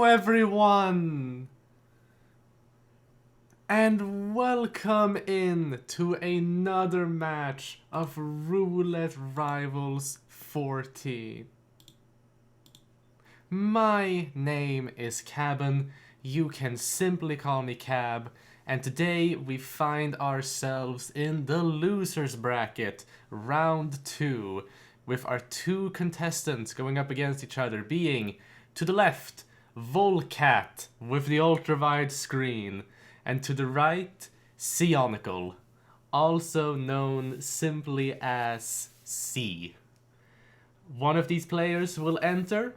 everyone! And welcome in to another match of Roulette Rivals 14. My name is Cabin, you can simply call me Cab, and today we find ourselves in the losers bracket, round 2, with our two contestants going up against each other, being, to the left, Vulcat with the ultra-wide screen, and to the right, Zionicle, also known simply as C. One of these players will enter,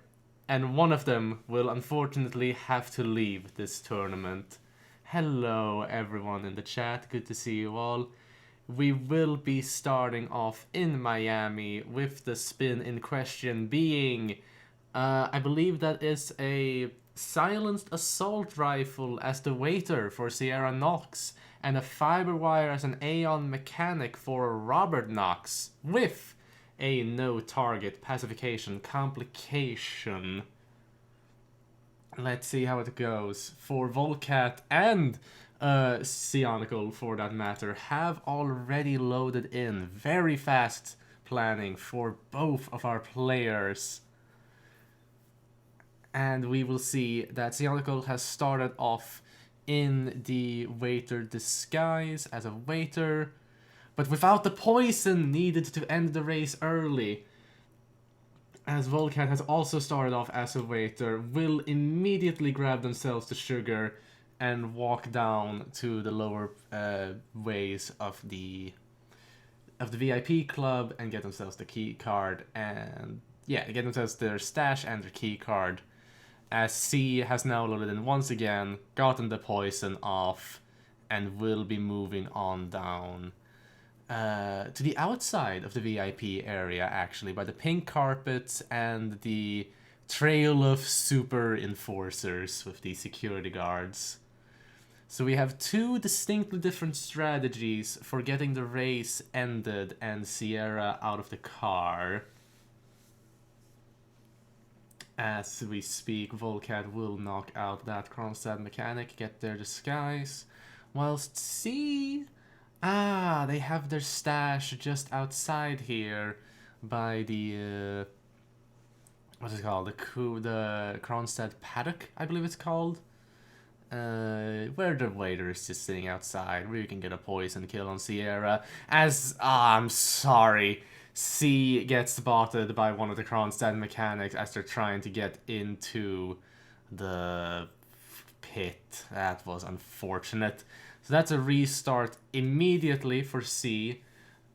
and one of them will unfortunately have to leave this tournament. Hello everyone in the chat, good to see you all. We will be starting off in Miami with the spin in question being, I believe that is a silenced assault rifle as the waiter for Sierra Knox, and a fiber wire as an Aeon mechanic for Robert Knox, with a no target pacification complication. Let's see how it goes. For Vulcat and Zionicle, for that matter, have already loaded in very fast planning for both of our players. And we will see that Zionicle has started off in the waiter disguise as a waiter, but without the poison needed to end the race early. As Vulcat has also started off as a waiter, will immediately grab themselves the sugar and walk down to the lower ways of the VIP club and get themselves the key card and get themselves their stash and their key card. As C has now loaded in once again, gotten the poison off, and will be moving on down to the outside of the VIP area, actually, by the pink carpets and the trail of super enforcers with the security guards. So we have two distinctly different strategies for getting the race ended and Sierra out of the car. As we speak, Vulcat will knock out that Kronstadt mechanic, get their disguise, whilst C... they have their stash just outside here by the, what is it called? The Kronstadt paddock, I believe it's called. Where the waiter is just sitting outside, where you can get a poison kill on Sierra. I'm sorry, C gets spotted by one of the Kronstadt mechanics as they're trying to get into the pit. That was unfortunate. So that's a restart immediately for C,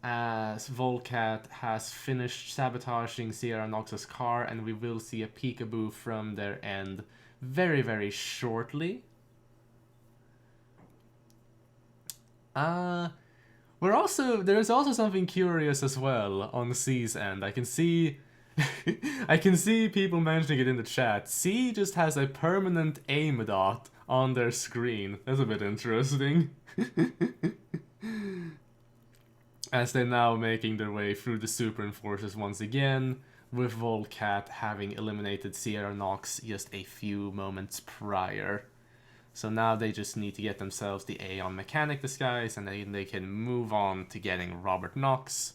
as Vulcat has finished sabotaging Sierra Knox's car, and we will see a peekaboo from their end very, very shortly. There's also something curious as well on C's end. I can see people mentioning it in the chat. C just has a permanent aim dot on their screen. That's a bit interesting. As they're now making their way through the super enforcers once again, with Vulcat having eliminated Sierra Knox just a few moments prior. So now they just need to get themselves the Aeon mechanic disguise, and then they can move on to getting Robert Knox,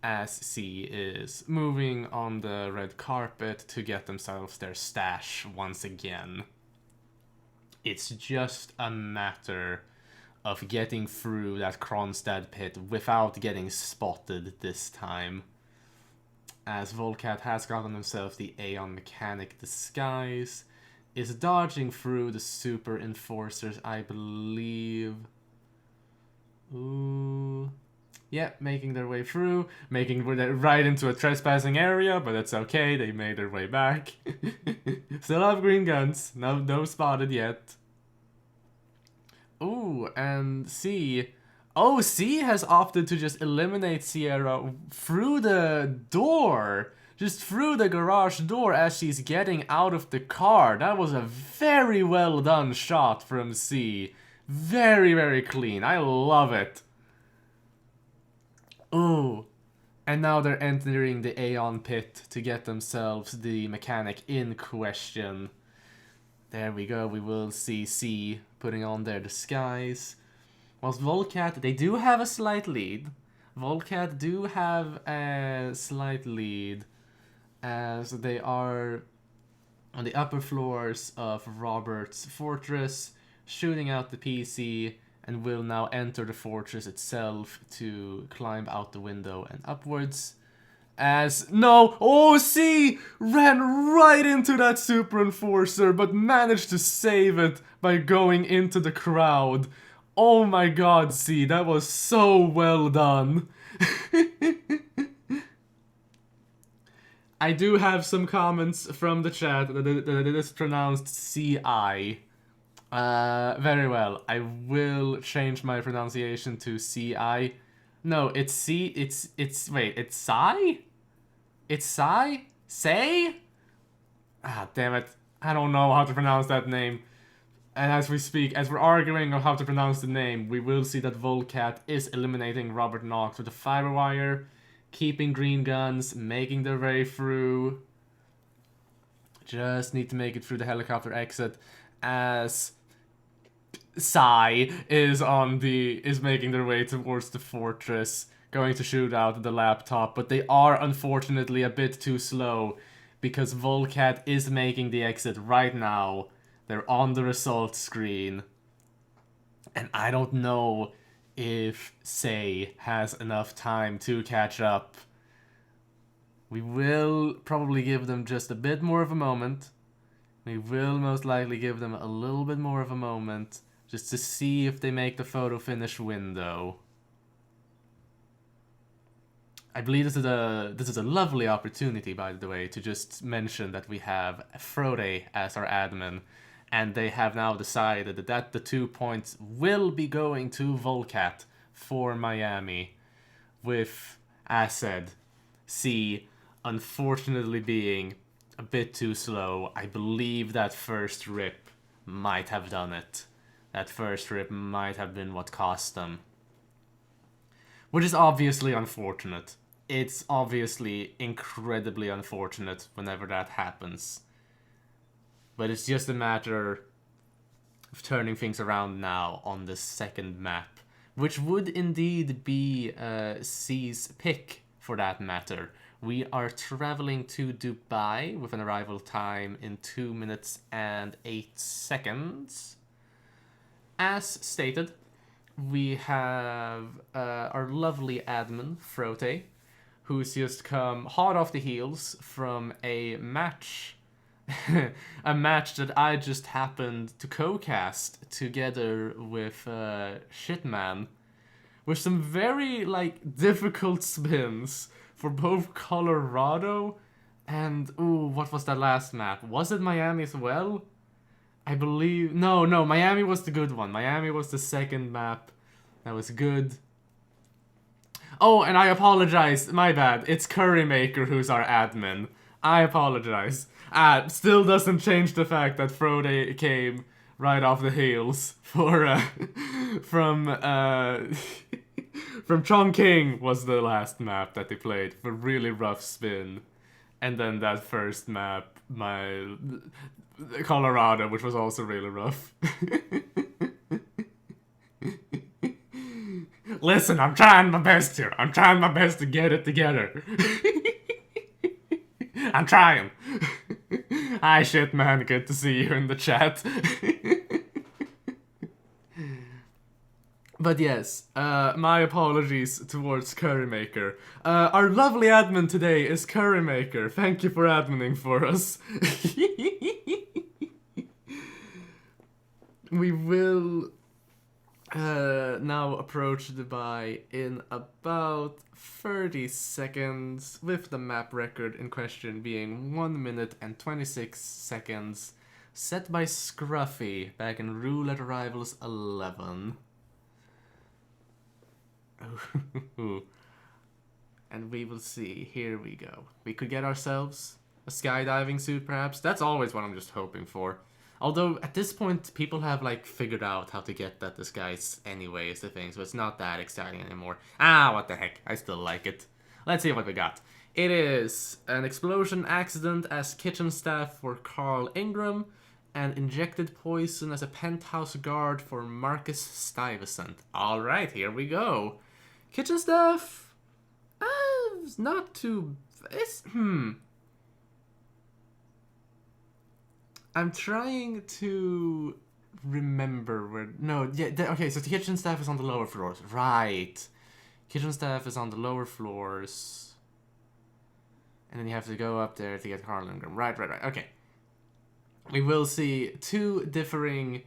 as C is moving on the red carpet to get themselves their stash once again. It's just a matter of getting through that Kronstadt pit without getting spotted this time, as Vulcat has gotten himself the Aeon mechanic disguise, is dodging through the super enforcers, I believe. Ooh. Yeah, making their way through, making right into a trespassing area, but it's okay, they made their way back. Still have green guns, no spotted yet. Ooh, and C. Oh, C has opted to just eliminate Sierra through the door. Just through the garage door as she's getting out of the car. That was a very well done shot from C. Very, very clean. I love it. Ooh. And now they're entering the Aeon pit to get themselves the mechanic in question. There we go. We will see C putting on their disguise. Whilst Vulcat, they do have a slight lead. Vulcat do have a slight lead as they are on the upper floors of Robert's fortress, shooting out the PC, and will now enter the fortress itself to climb out the window and upwards. As no, oh, C ran right into that super enforcer, but managed to save it by going into the crowd. Oh my god, C, that was so well done. I do have some comments from the chat that it is pronounced C-I. Very well. I will change my pronunciation to C-I. No, it's C, wait, it's Sai? It's Sai? Say? Ah, damn it. I don't know how to pronounce that name. And as we speak, as we're arguing on how to pronounce the name, we will see that Vulcat is eliminating Robert Knox with a fiber wire, keeping green guns, making their way through. Just need to make it through the helicopter exit as Sai is making their way towards the fortress, going to shoot out the laptop, but they are unfortunately a bit too slow because Vulcat is making the exit right now. They're on the result screen. And I don't know if Say has enough time to catch up. We will probably give them just a bit more of a moment. We will most likely give them a little bit more of a moment just to see if they make the photo finish window. I believe this is a lovely opportunity, by the way, to just mention that we have Frote as our admin. And they have now decided that the 2 points will be going to Vulcat for Miami. With, as said, C unfortunately being a bit too slow. I believe that first rip might have done it. That first rip might have been what cost them. Which is obviously unfortunate. It's obviously incredibly unfortunate whenever that happens. But it's just a matter of turning things around now on the second map, which would indeed be C's pick for that matter. We are traveling to Dubai with an arrival time in 2 minutes and 8 seconds. As stated, we have our lovely admin, Frote, who's just come hot off the heels from a match. A match that I just happened to co-cast together with Shitman, with some very difficult spins for both Colorado and what was that last map? Was it Miami as well? I believe no, Miami was the good one. Miami was the second map. That was good. Oh, and I apologize. My bad. It's Currymaker who's our admin. I apologize. Still doesn't change the fact that Frote came right off the heels for from Chongqing was the last map that they played for really rough spin, and then that first map, my Colorado, which was also really rough. Listen, I'm trying my best here. I'm trying my best to get it together. I'm trying. Hi, shit, man. Good to see you in the chat. But yes, my apologies towards Currymaker. Our lovely admin today is Currymaker. Thank you for adminning for us. We will now approach Dubai in about 30 seconds, with the map record in question being 1 minute and 26 seconds, set by Scruffy back in Roulette Rivals 11. And we will see. Here we go. We could get ourselves a skydiving suit, perhaps. That's always what I'm just hoping for. Although, at this point, people have, figured out how to get that disguise anyway, is the thing, so it's not that exciting anymore. What the heck. I still like it. Let's see what we got. It is an explosion accident as kitchen staff for Carl Ingram, and injected poison as a penthouse guard for Marcus Stuyvesant. Alright, here we go. Kitchen staff? It's not too... I'm trying to remember where... No, yeah, okay, so the kitchen staff is on the lower floors. Right. Kitchen staff is on the lower floors. And then you have to go up there to get Carl Ingram. Right. Okay. We will see two differing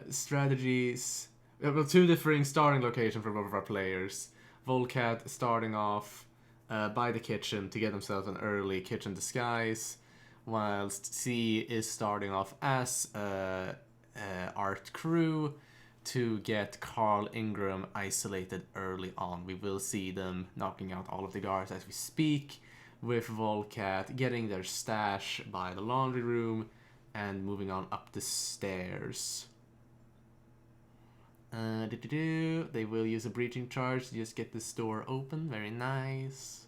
strategies. Well, two differing starting locations for both of our players. Vulcat starting off by the kitchen to get himself an early kitchen disguise, whilst C is starting off as art crew to get Carl Ingram isolated early on. We will see them knocking out all of the guards as we speak, with Vulcat getting their stash by the laundry room and moving on up the stairs. They will use a breaching charge to just get this door open. Very nice.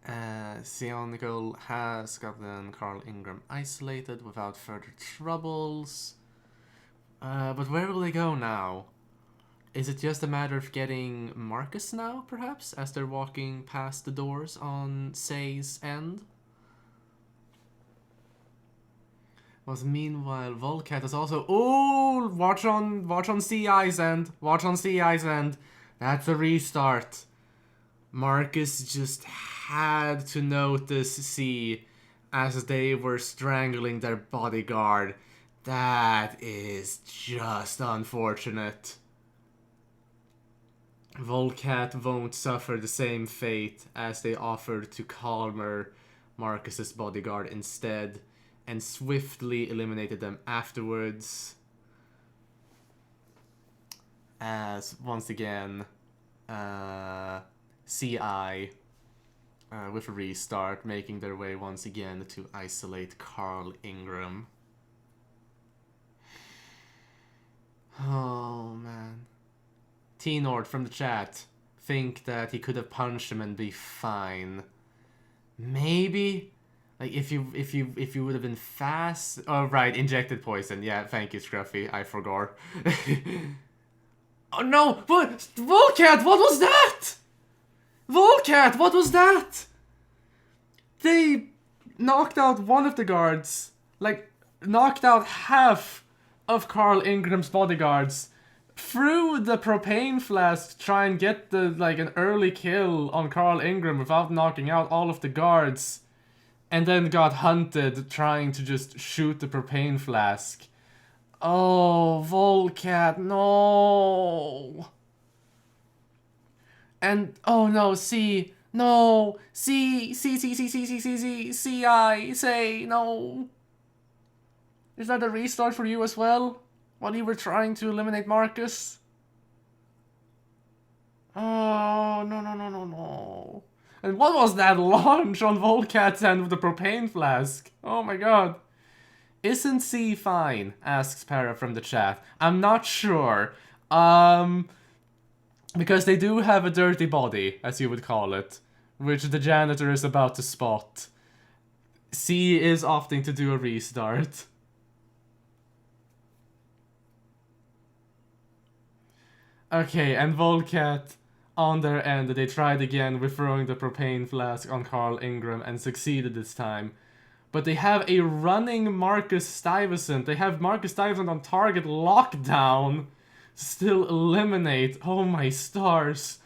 Zionicle has gotten Carl Ingram isolated without further troubles. But where will they go now? Is it just a matter of getting Marcus now, perhaps, as they're walking past the doors on Say's end? Was meanwhile Vulcat is also... Oh, watch on CI's end. Watch on CI's end. That's a restart. Marcus just had to notice C as they were strangling their bodyguard. That is just unfortunate. Vulcat won't suffer the same fate as they offered to calmer Marcus's bodyguard instead, and swiftly eliminated them afterwards. As once again, CI with a restart, making their way once again to isolate Carl Ingram. Oh man. T-Nord from the chat think that he could have punched him and be fine. Maybe, like if you would have been fast. Oh right, injected poison. Yeah, thank you, Scruffy. I forgot. Oh no! What? Vulcat, what was that? Vulcat, what was that? They knocked out one of the guards. Like knocked out half of Carl Ingram's bodyguards. Threw the propane flask to try and get an early kill on Carl Ingram without knocking out all of the guards, and then got hunted trying to just shoot the propane flask. Oh, Vulcat, no. And oh no, C, no, C, I say no. Is that a restart for you as well? While you were trying to eliminate Marcus? Oh, no. And what was that launch on Vulcat's end with the propane flask? Oh my god. Isn't C fine? Asks Para from the chat. I'm not sure. Because they do have a dirty body, as you would call it, which the janitor is about to spot. C is opting to do a restart. Okay, and Vulcat, on their end, they tried again with throwing the propane flask on Carl Ingram and succeeded this time. But they have a running Marcus Stuyvesant. They have Marcus Stuyvesant on target lockdown. Still eliminate. Oh my stars.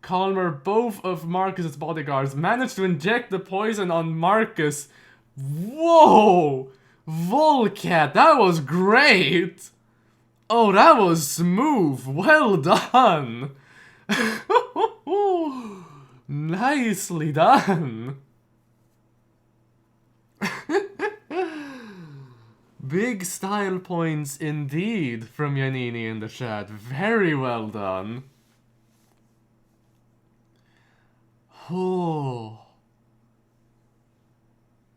Calmer both of Marcus's bodyguards. Managed to inject the poison on Marcus. Whoa! Vulcat, that was great! Oh, that was smooth. Well done. Nicely done. Big style points indeed from Yanini in the chat. Very well done. Oh.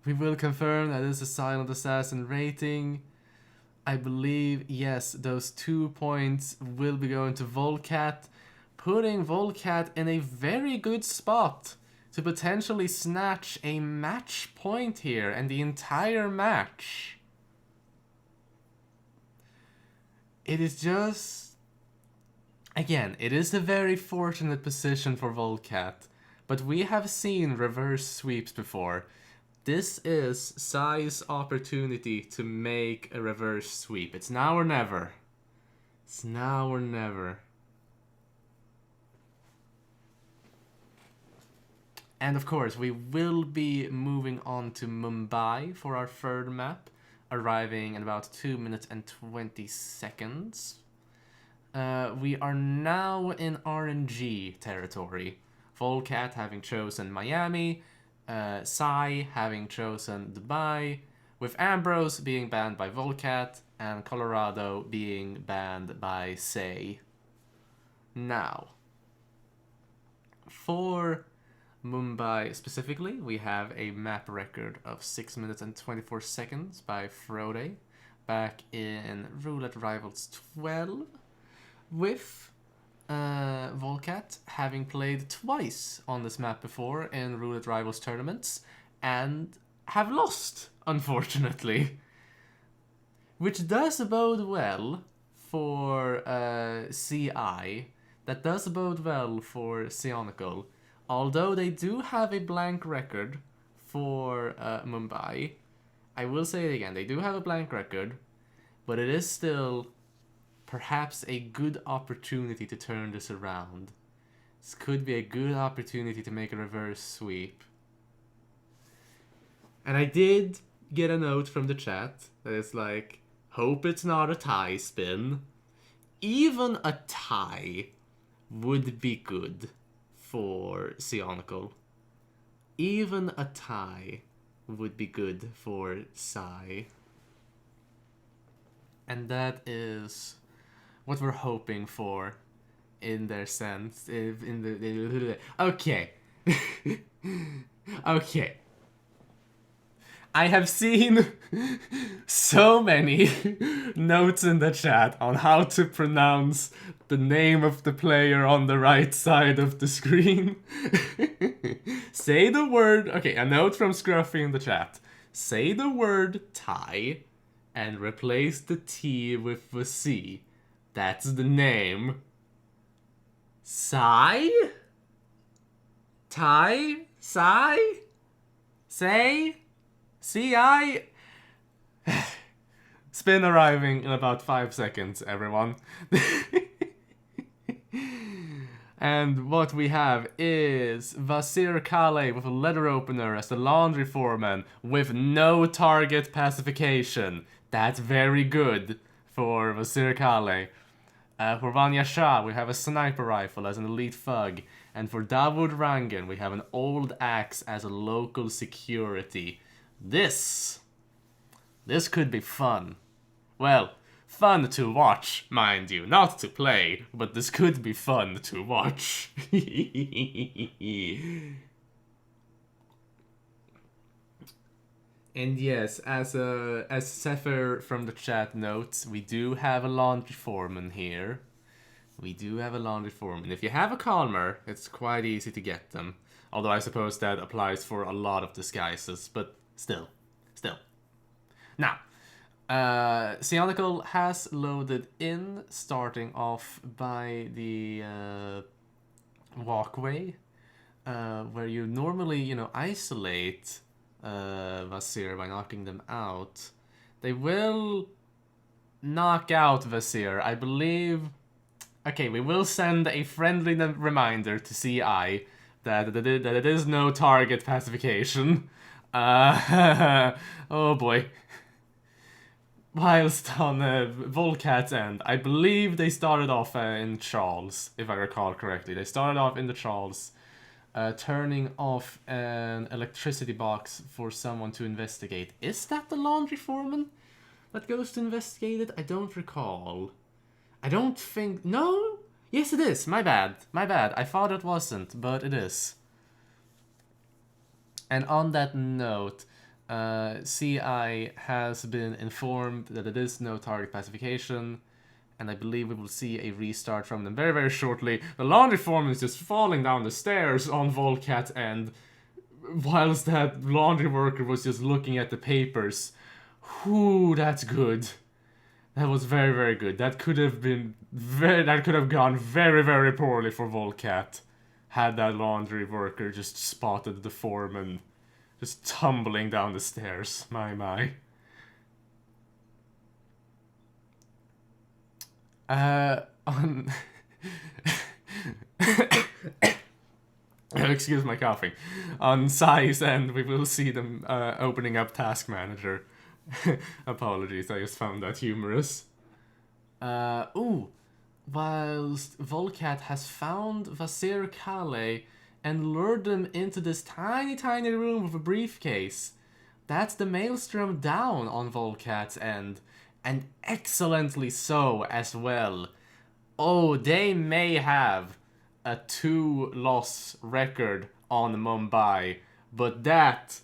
We will confirm that is a silent assassin rating. I believe, yes, those 2 points will be going to Vulcat, putting Vulcat in a very good spot to potentially snatch a match point here and the entire match. It is just... Again, it is a very fortunate position for Vulcat, but we have seen reverse sweeps before. This is Sai's opportunity to make a reverse sweep. It's now or never. It's now or never. And of course, we will be moving on to Mumbai for our third map, arriving in about 2 minutes and 20 seconds. We are now in RNG territory. Vulcat having chosen Miami, Sai having chosen Dubai, with Ambrose being banned by Vulcat, and Colorado being banned by Say. Now, for Mumbai specifically, we have a map record of 6 minutes and 24 seconds by Frote, back in Roulette Rivals 12, with Vulcat having played twice on this map before in Roulette Rivals tournaments, and have lost, unfortunately. Which does bode well for CI, that does bode well for Zionicle. Although they do have a blank record for Mumbai, I will say it again, they do have a blank record, but it is still perhaps a good opportunity to turn this around. This could be a good opportunity to make a reverse sweep. And I did get a note from the chat that is like, hope it's not a tie spin. Even a tie would be good for Zionicle. Even a tie would be good for Sai. And that is what we're hoping for in their sense. Okay. Okay. I have seen so many notes in the chat on how to pronounce the name of the player on the right side of the screen. Say the word... Okay, a note from Scruffy in the chat. Say the word tie and replace the T with the C. That's the name. Sai? Tie? Sai? Say? C-I? Spin arriving in about 5 seconds, everyone. And what we have is Vasir Kale with a letter opener as the laundry foreman with no target pacification. That's very good for Vasir Kale. For Vanya Shah, we have a sniper rifle as an elite thug. And for Davud Rangan, we have an old axe as a local security. This could be fun. Well, fun to watch, mind you, not to play, but this could be fun to watch. And yes, as Sefer from the chat notes, we do have a laundry foreman here. We do have a laundry foreman. If you have a Calmer, it's quite easy to get them. Although I suppose that applies for a lot of disguises, but still. Now, Zionicle has loaded in, starting off by the walkway, where you normally, isolate Vasir by knocking them out. They will knock out Vasir, I believe. Okay, we will send a friendly reminder to CI that it is no target pacification. Oh boy. Whilst on Vulcat's end, I believe they started off in Charles, if I recall correctly. They started off in the Charles, turning off an electricity box for someone to investigate. Is that the laundry foreman that goes to investigate it? I don't recall. I don't think... No? Yes, it is. My bad. I thought it wasn't, but it is. And on that note, CI has been informed that it is no target pacification, and I believe we will see a restart from them very, very shortly. The laundry foreman is just falling down the stairs on Vulcat, and whilst that laundry worker was just looking at the papers. Whew, that's good. That was very, very good. That could have gone very, very poorly for Vulcat had that laundry worker just spotted the foreman just tumbling down the stairs. My. On excuse my coughing. On Sai's end, we will see them opening up Task Manager. Apologies, I just found that humorous. Whilst Vulcat has found Vasir Kale and lured them into this tiny, tiny room with a briefcase. That's the Maelstrom down on Vulcat's end, and excellently so as well. Oh, they may have a 2-loss record on Mumbai, but that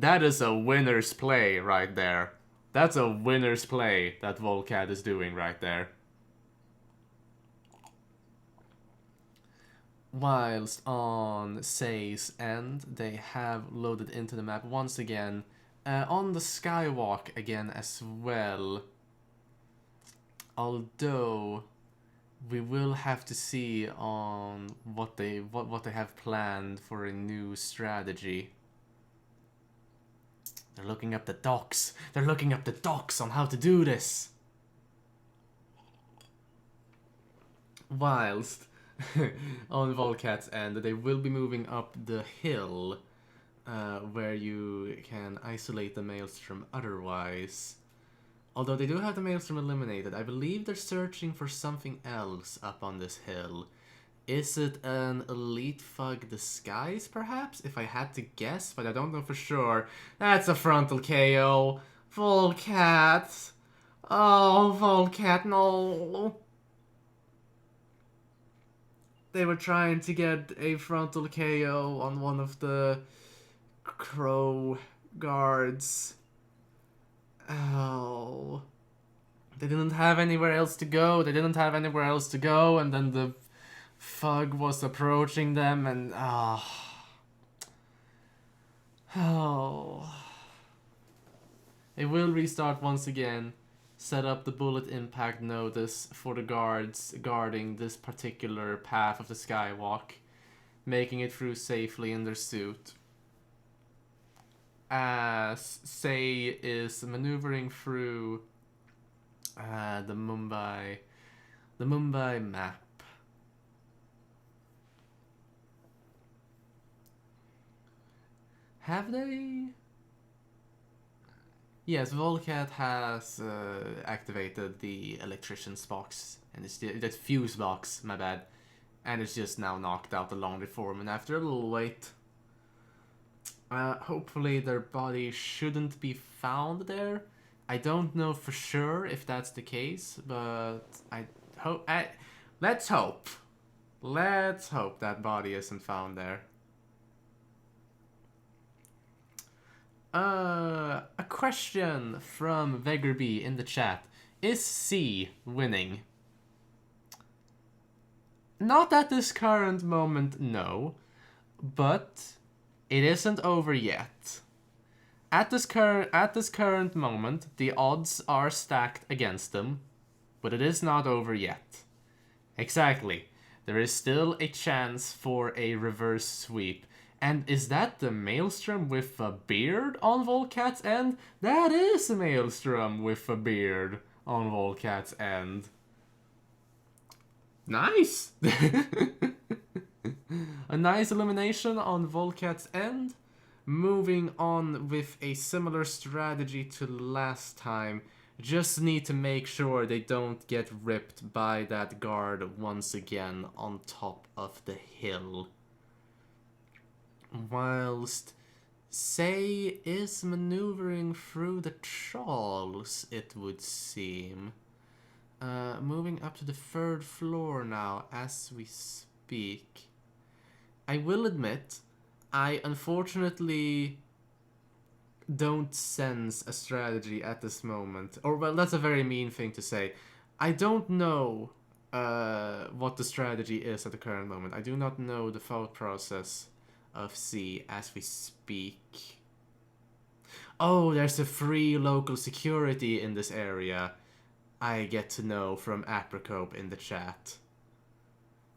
is a winner's play right there. That's a winner's play that Vulcat is doing right there. Whilst on Say's end, they have loaded into the map once again. On the skywalk again as well. Although we will have to see on what they have planned for a new strategy. They're looking up the docs. They're looking up the docs on how to do this. Whilst on Vulcat's end, they will be moving up the hill where you can isolate the Maelstrom otherwise. Although they do have the Maelstrom eliminated, I believe they're searching for something else up on this hill. Is it an Elite Fug disguise, perhaps? If I had to guess, but I don't know for sure. That's a frontal KO. Vulcat. Oh, Vulcat, no. They were trying to get a frontal KO on one of the Crow guards. Oh. They didn't have anywhere else to go. And then the Fug was approaching them, and It will restart once again. Set up the bullet impact notice for the guards guarding this particular path of the skywalk, making it through safely in their suit. As Say is maneuvering through the Mumbai map. Have they? Yes, Vulcat has activated the electrician's box, and it's the fuse box, my bad, and it's just now knocked out the laundry foreman after a little wait. Hopefully their body shouldn't be found there. I don't know for sure if that's the case, but let's hope. Let's hope that body isn't found there. A question from Vegerby in the chat. Is C winning? Not at this current moment, no. But it isn't over yet. At this current moment, the odds are stacked against them, but it is not over yet. Exactly. There is still a chance for a reverse sweep. And is that the Maelstrom with a beard on Vulcat's end? That is a Maelstrom with a beard on Vulcat's end. Nice! A nice elimination on Vulcat's end. Moving on with a similar strategy to last time. Just need to make sure they don't get ripped by that guard once again on top of the hill. Whilst Say is maneuvering through the trawls, it would seem. Moving up to the 3rd floor now as we speak. I will admit, I unfortunately don't sense a strategy at this moment. Or, well, that's a very mean thing to say. I don't know what the strategy is at the current moment. I do not know the thought process of C as we speak. Oh, there's a free local security in this area. I get to know from Aprocope in the chat.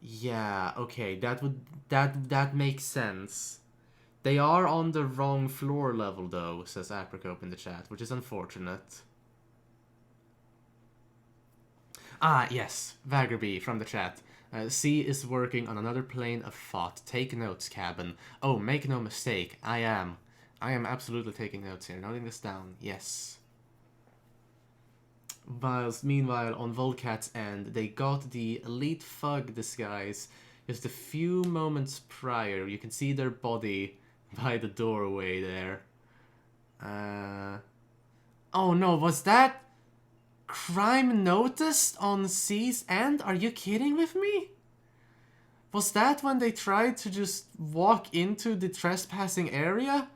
Yeah, okay, that makes sense. They are on the wrong floor level though, says Aprocope in the chat, which is unfortunate. Ah, yes, Vaggerby from the chat. C is working on another plane of thought. Take notes, Cabin. Oh, make no mistake, I am. I am absolutely taking notes here, noting this down, yes. Whilst meanwhile, on Vulcat's end, they got the Elite Thug disguise just a few moments prior. You can see their body by the doorway there. Oh no, was that crime noticed on C's end? Are you kidding with me? Was that when they tried to just walk into the trespassing area?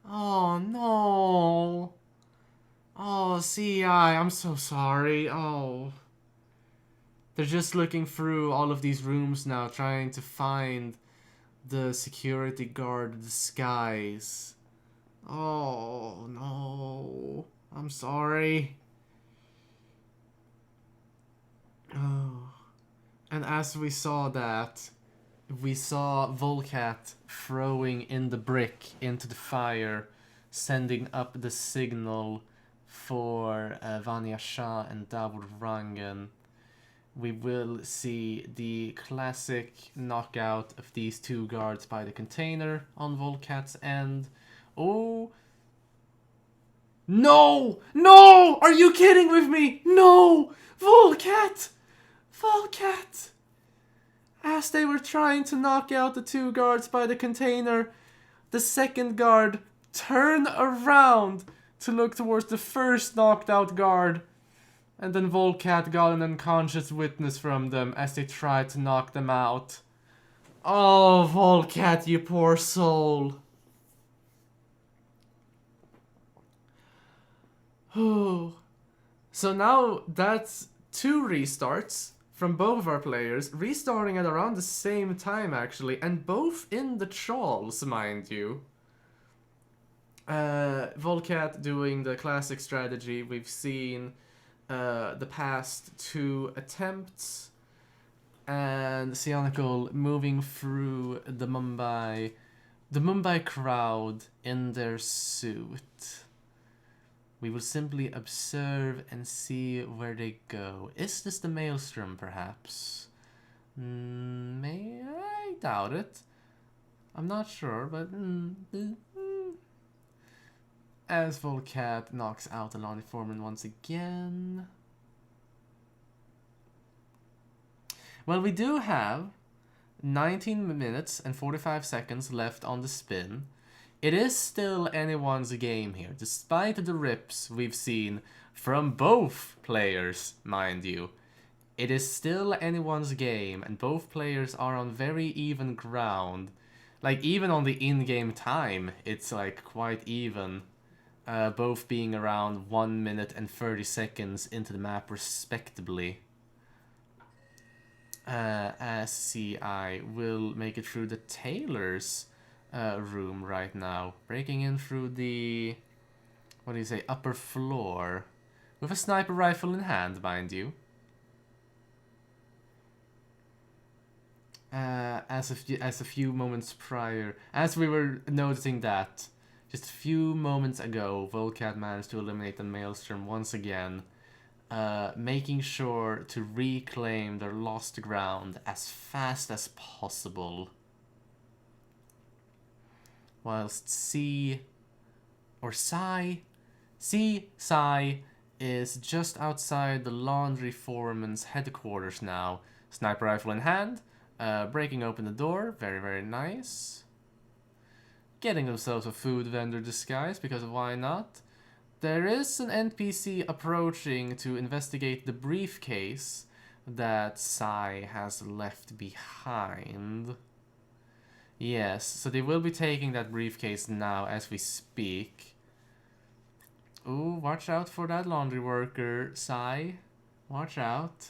Oh no. Oh, CI, I'm so sorry. Oh. They're just looking through all of these rooms now, trying to find the security guard disguise. Oh, no. I'm sorry. Oh. And as we saw that, we saw Vulcat throwing in the brick into the fire, sending up the signal for Vanya Shah and Davor Rangan. We will see the classic knockout of these two guards by the container on Vulcat's end. Oh. No! No! Are you kidding with me? No! Vulcat! Vulcat! As they were trying to knock out the two guards by the container, the second guard turned around to look towards the first knocked out guard. And then Vulcat got an unconscious witness from them as they tried to knock them out. Oh, Vulcat, you poor soul. So now that's 2 restarts from both of our players, restarting at around the same time actually, and both in the Charles, mind you. Vulcat doing the classic strategy we've seen the past 2 attempts, and Zionicle moving through the Mumbai crowd in their suit. We will simply observe and see where they go. Is this the Maelstrom, perhaps? I doubt it. I'm not sure, but... As Vulcat knocks out the Lonnie Foreman once again. Well, we do have 19 minutes and 45 seconds left on the spin. It is still anyone's game here, despite the rips we've seen from both players, mind you. It is still anyone's game, and both players are on very even ground. Like, even on the in-game time, it's like quite even. Both being around 1 minute and 30 seconds into the map respectively. As CI will make it through the Taylor's room right now. Breaking in through the, what do you say, upper floor. With a sniper rifle in hand, mind you. As a few moments prior, as we were noticing that, just a few moments ago, Vulcat managed to eliminate the Maelstrom once again, making sure to reclaim their lost ground as fast as possible. Whilst Psy is just outside the laundry foreman's headquarters now. Sniper rifle in hand, breaking open the door, very, very nice. Getting themselves a food vendor disguise, because why not? There is an NPC approaching to investigate the briefcase that Psy has left behind. Yes, so they will be taking that briefcase now as we speak. Ooh, watch out for that laundry worker, Psy. Watch out.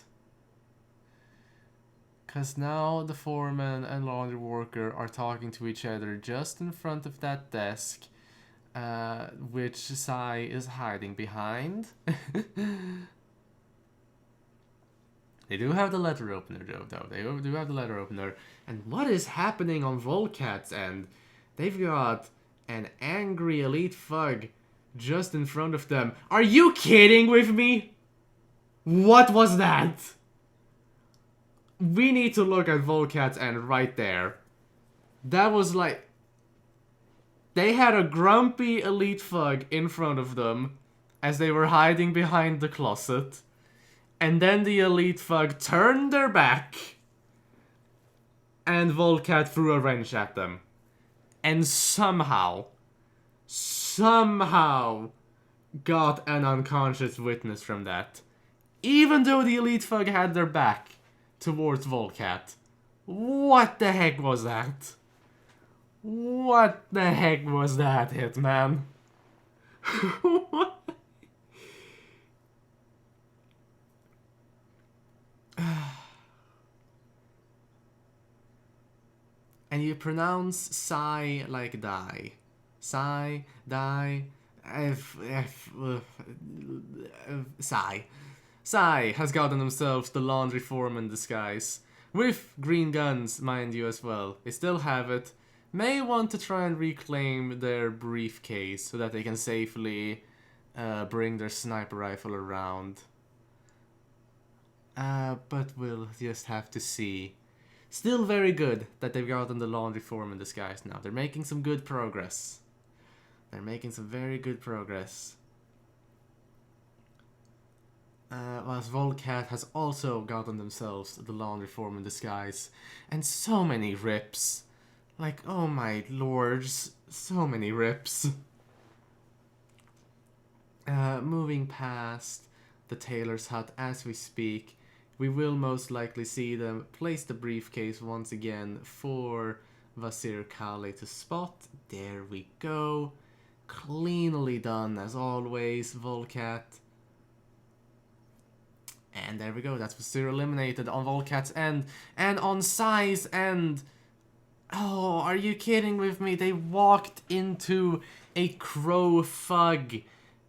Because now the foreman and laundry worker are talking to each other just in front of that desk, which Sai is hiding behind. They do have the letter opener, though. They do have the letter opener. And what is happening on Vulcat's end? They've got an angry elite thug just in front of them. Are you kidding with me? What was that? We need to look at Vulcat's end right there. That was like... They had a grumpy elite thug in front of them as they were hiding behind the closet. And then the elite thug turned their back. And Vulcat threw a wrench at them. And somehow got an unconscious witness from that. Even though the elite thug had their back towards Vulcat. What the heck was that? What the heck was that, Hitman? And you pronounce sigh like die. Sigh, die, sigh. Sigh has gotten themselves the laundry foreman disguise. With green guns, mind you, as well. They still have it. May want to try and reclaim their briefcase so that they can safely bring their sniper rifle around. But we'll just have to see. Still very good that they've gotten the laundry foreman disguise now. They're making some good progress. They're making some very good progress. Whilst Vulcat has also gotten themselves the laundry foreman disguise. And so many rips. Like, oh my lords, so many rips. Moving past the tailor's hut as we speak, we will most likely see them place the briefcase once again for Vasir Kale to spot. There we go. Cleanly done as always, Vulcat. And there we go, that's Vasir eliminated on Vulcat's end. And on Sai's end... Oh, are you kidding with me? They walked into a crow thug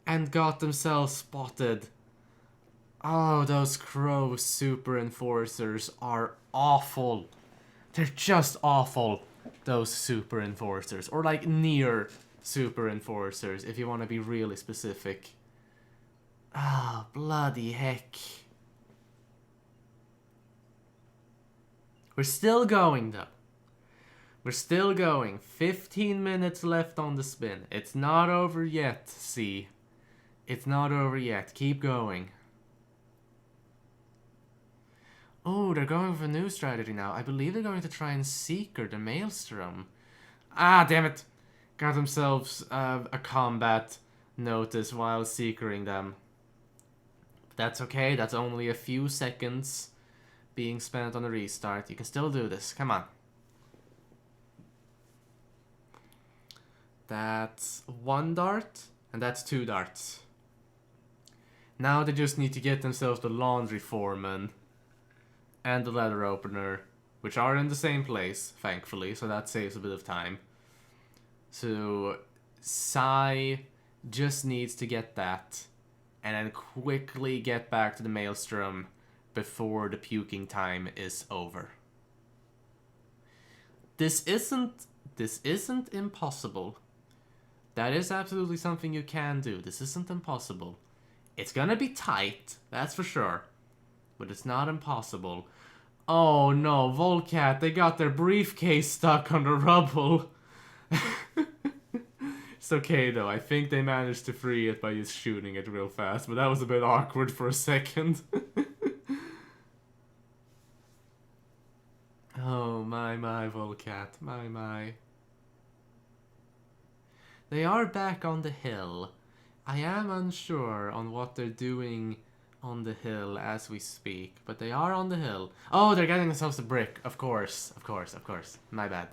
and got themselves spotted. Oh, those crow super enforcers are awful. They're just awful, those super enforcers. Or like near super enforcers, if you want to be really specific. Ah, oh, bloody heck. We're still going, though. We're still going. 15 minutes left on the spin. It's not over yet, see. It's not over yet. Keep going. Oh, they're going with a new strategy now. I believe they're going to try and Seeker the Maelstrom. Ah, damn it. Got themselves a combat notice while Seekering them. That's okay. That's only a few seconds being spent on a restart. You can still do this. Come on. That's 1 dart, and that's 2 darts. Now they just need to get themselves the laundry foreman and the letter opener, which are in the same place, thankfully, so that saves a bit of time. So Sai just needs to get that, and then quickly get back to the Maelstrom before the puking time is over. This isn't impossible. That is absolutely something you can do. This isn't impossible. It's gonna be tight, that's for sure. But it's not impossible. Oh no, Vulcat, they got their briefcase stuck on the rubble. It's okay though, I think they managed to free it by just shooting it real fast. But that was a bit awkward for a second. Oh my Vulcat, my. They are back on the hill. I am unsure on what they're doing on the hill as we speak, but they are on the hill. Oh, they're getting themselves a brick. Of course. My bad.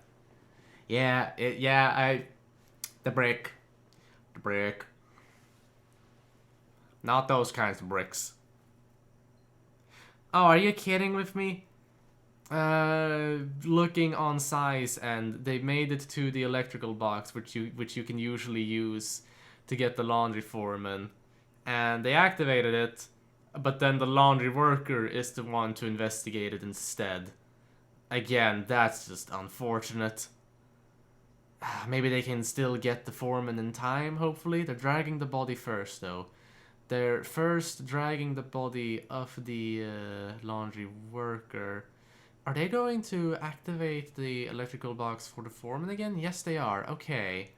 Yeah, the brick. Not those kinds of bricks. Oh, are you kidding with me? Looking on size, and they made it to the electrical box, which you can usually use to get the laundry foreman, and they activated it, but then the laundry worker is the one to investigate it instead. Again, that's just unfortunate. Maybe they can still get the foreman in time, hopefully. They're dragging the body first, though. They're first dragging the body of the laundry worker. Are they going to activate the electrical box for the foreman again? Yes, they are. Okay.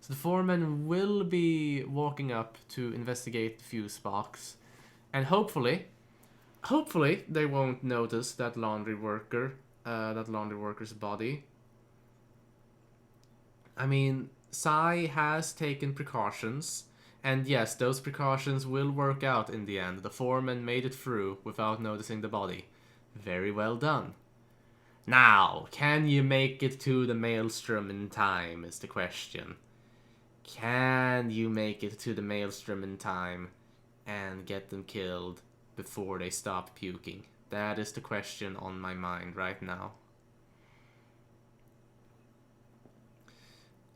So the foreman will be walking up to investigate the fuse box. And hopefully they won't notice that laundry worker's body. I mean, Sai has taken precautions. And yes, those precautions will work out in the end. The foreman made it through without noticing the body. Very well done. Now, can you make it to the maelstrom in time is the question. Can you make it to the maelstrom in time and get them killed before they stop puking? That is the question on my mind right now.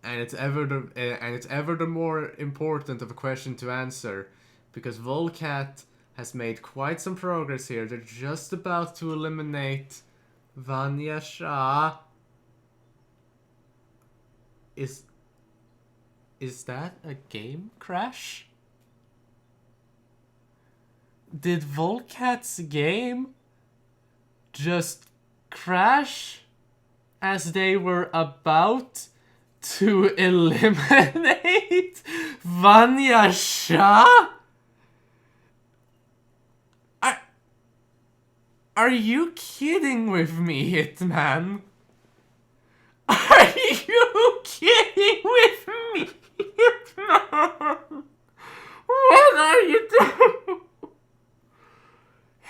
And it's ever the more important of a question to answer, because Vulcat has made quite some progress here. They're just about to eliminate Vanya Shah. Is that a game crash? Did Vulcat's game just crash as they were about to eliminate Vanya Shah? Are you kidding with me, Hitman? Are you kidding with me, Hitman? What are you doing?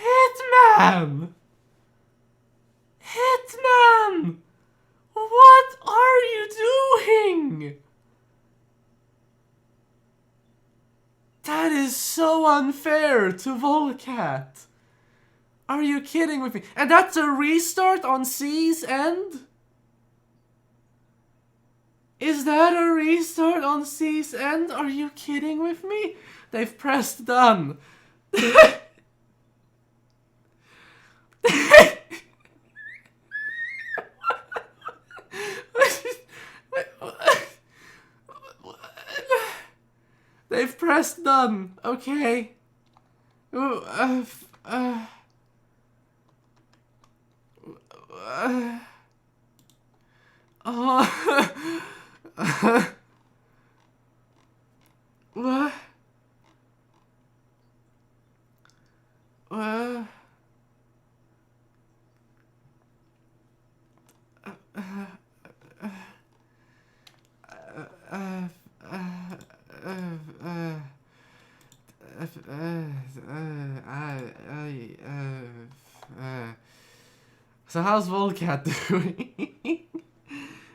Hitman! Hitman! What are you doing? That is so unfair to Vulcat. Are you kidding with me? And that's a restart on C's end? Is that a restart on C's end? Are you kidding with me? They've pressed done. They've pressed done. Okay. So how's Vulcat doing?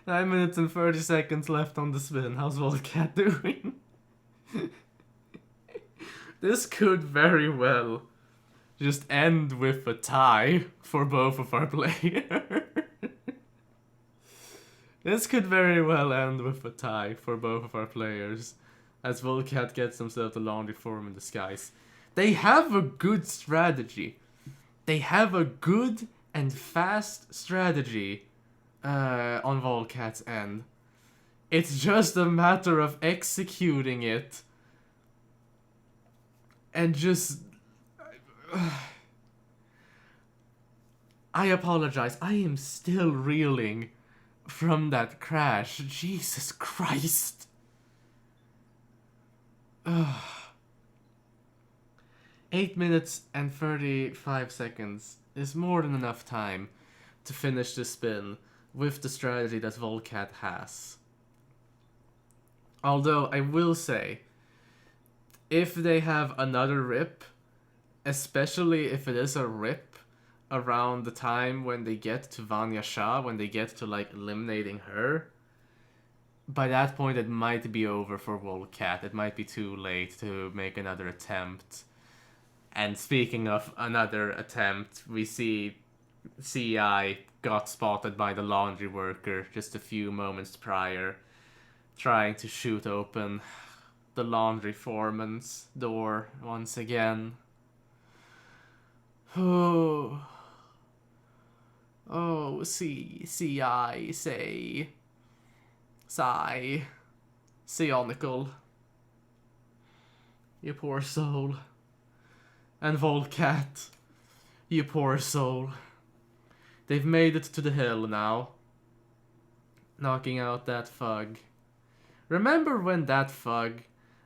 9 minutes and 30 seconds left on the spin. How's Vulcat doing? This could very well just end with a tie for both of our players. This could very well end with a tie for both of our players, as Vulcat gets himself the laundry form in disguise. They have a good strategy. They have a good and fast strategy on Vulcat's end. It's just a matter of executing it. And just... I apologize. I am still reeling from that crash. Jesus Christ. 8 minutes and 35 seconds is more than enough time to finish the spin with the strategy that Vulcat has. Although, I will say, if they have another rip, especially if it is a rip around the time when they get to Vanya Shah, when they get to, like, eliminating her, by that point it might be over for Vulcat. It might be too late to make another attempt. And speaking of another attempt, we see CI got spotted by the laundry worker just a few moments prior, trying to shoot open the laundry foreman's door once again. Oh, CI, say, sigh, Zionicle. You poor soul. And Vulcat, you poor soul. They've made it to the hill now. Knocking out that thug. Remember when that thug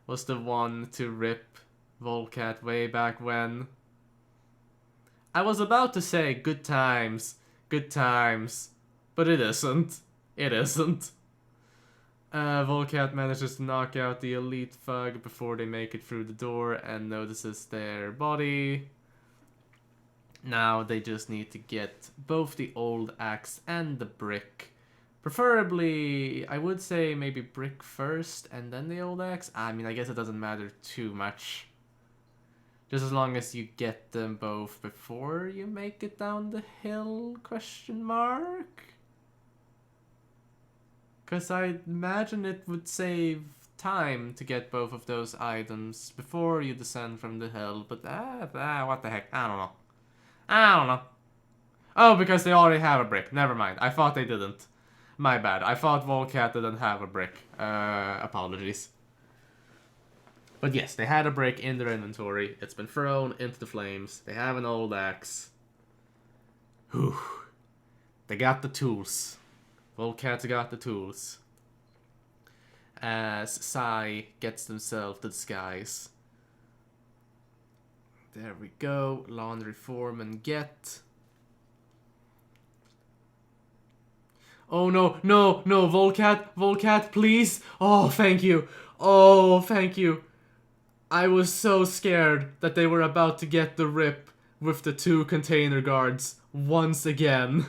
was the one to rip Vulcat way back when? I was about to say good times, but it isn't. It isn't. Vulcat manages to knock out the elite thug before they make it through the door and notices their body. Now they just need to get both the old axe and the brick. Preferably, I would say maybe brick first and then the old axe. I mean, I guess it doesn't matter too much. Just as long as you get them both before you make it down the hill, question mark? Because I imagine it would save time to get both of those items before you descend from the hill, but what the heck, I don't know. Oh, because they already have a brick, never mind, I thought they didn't. My bad, I thought Vulcat didn't have a brick, apologies. But yes, they had a brick in their inventory, it's been thrown into the flames, they have an old axe. Whew. They got the tools. Vulcat's got the tools. As Sai gets themselves to the skies. There we go. Laundry foreman get. Oh no, Vulcat, please. Oh, thank you. Oh, thank you. I was so scared that they were about to get the rip with the 2 container guards once again.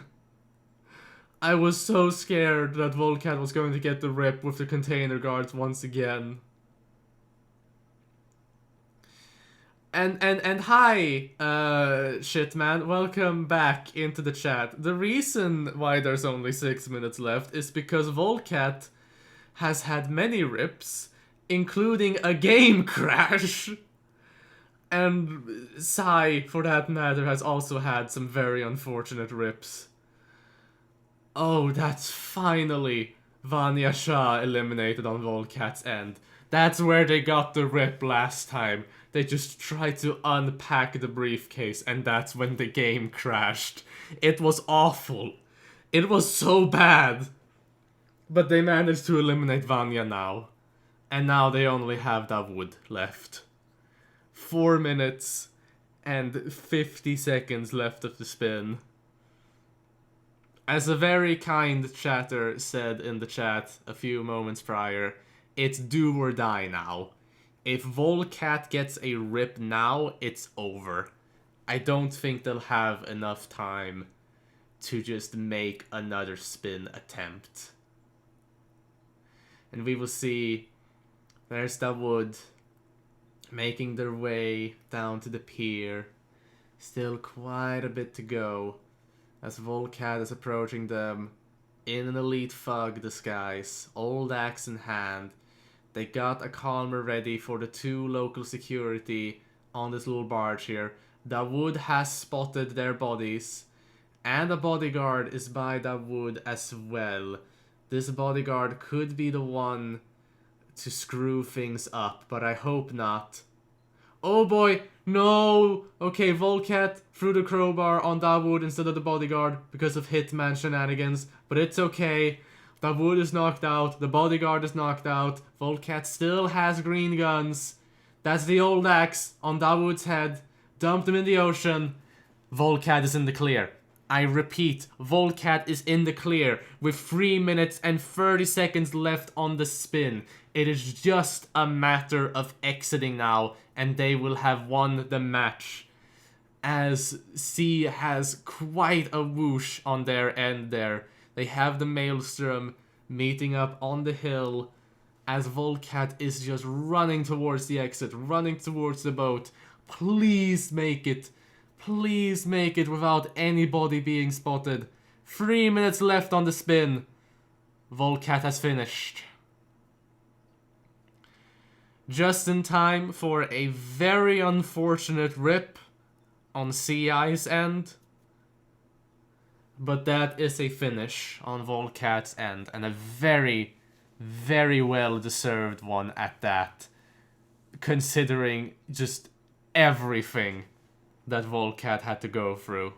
I was so scared that Vulcat was going to get the rip with the container guards once again. And hi, shitman, welcome back into the chat. The reason why there's only 6 minutes left is because Vulcat has had many rips, including a game crash. And Sai, for that matter, has also had some very unfortunate rips. Oh, that's finally Vanya Shah eliminated on Vulcat's end. That's where they got the rip last time. They just tried to unpack the briefcase and that's when the game crashed. It was awful. It was so bad. But they managed to eliminate Vanya now. And now they only have Dawood left. 4 minutes and 50 seconds left of the spin. As a very kind chatter said in the chat a few moments prior, it's do or die now. If Vulcat gets a rip now, it's over. I don't think they'll have enough time to just make another spin attempt. And we will see, there's Dawood making their way down to the pier. Still quite a bit to go. As Vulcat is approaching them in an elite thug disguise, old axe in hand. They got a calmer ready for the 2 local security on this little barge here. Dawood has spotted their bodies, and a bodyguard is by Dawood as well. This bodyguard could be the one to screw things up, but I hope not. Oh boy, no! Okay, Vulcat threw the crowbar on Dawood instead of the bodyguard because of Hitman shenanigans, but it's okay. Dawood is knocked out, the bodyguard is knocked out, Vulcat still has green guns. That's the old axe on Dawood's head. Dumped him in the ocean. Vulcat is in the clear. I repeat, Vulcat is in the clear with 3 minutes and 30 seconds left on the spin. It is just a matter of exiting now, and they will have won the match. As C has quite a whoosh on their end there. They have the Maelstrom meeting up on the hill as Vulcat is just running towards the exit, running towards the boat. Please make it. Please make it without anybody being spotted. 3 minutes left on the spin. Vulcat has finished. Just in time for a very unfortunate rip on CI's end. But that is a finish on Vulcat's end, and a very, very well-deserved one at that, considering just everything that Vulcat had to go through.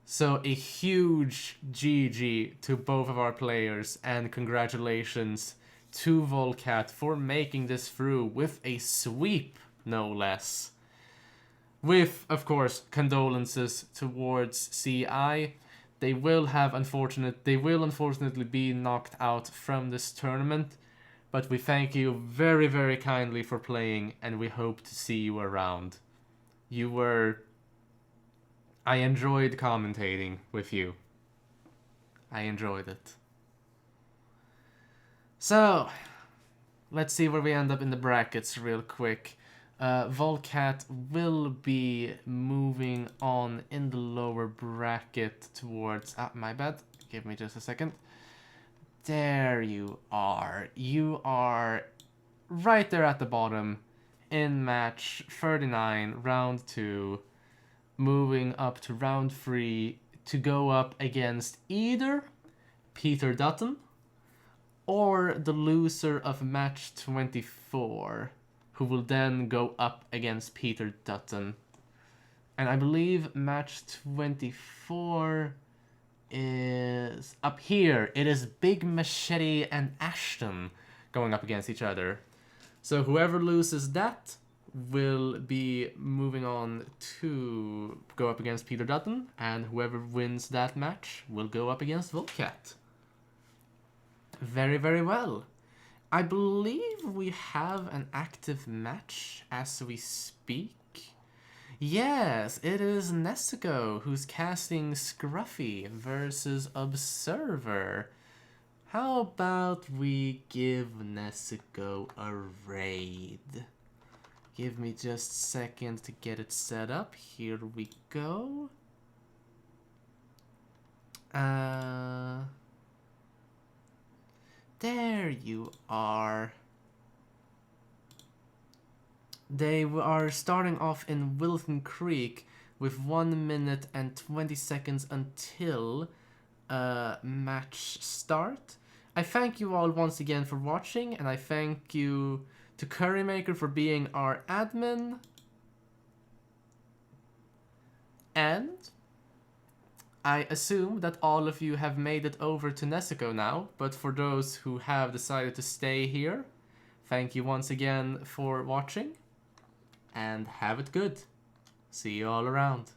So a huge GG to both of our players, and congratulations to Vulcat for making this through with a sweep, no less. With, of course, condolences towards CI. They will unfortunately be knocked out from this tournament, but we thank you very, very kindly for playing, and we hope to see you around. I enjoyed commentating with you. I enjoyed it. So, let's see where we end up in the brackets real quick. Vulcat will be moving on in the lower bracket towards... my bad. Give me just a second. There you are. You are right there at the bottom in match 39, round 2. Moving up to round 3 to go up against either Peter Dutton or the loser of match 24, who will then go up against Peter Dutton. And I believe match 24 is up here. It is Big Machete and Ashton going up against each other. So whoever loses that will be moving on to go up against Peter Dutton, and whoever wins that match will go up against Vulcat. Very, very well. I believe we have an active match as we speak. Yes, it is Nessico who's casting Scruffy versus Observer. How about we give Nessico a raid? Give me just a second to get it set up. Here we go. There you are. They are starting off in Wilton Creek with 1 minute and 20 seconds until match start. I thank you all once again for watching, and I thank you to Currymaker for being our admin. And I assume that all of you have made it over to Nessico now, but for those who have decided to stay here, thank you once again for watching, and have it good. See you all around.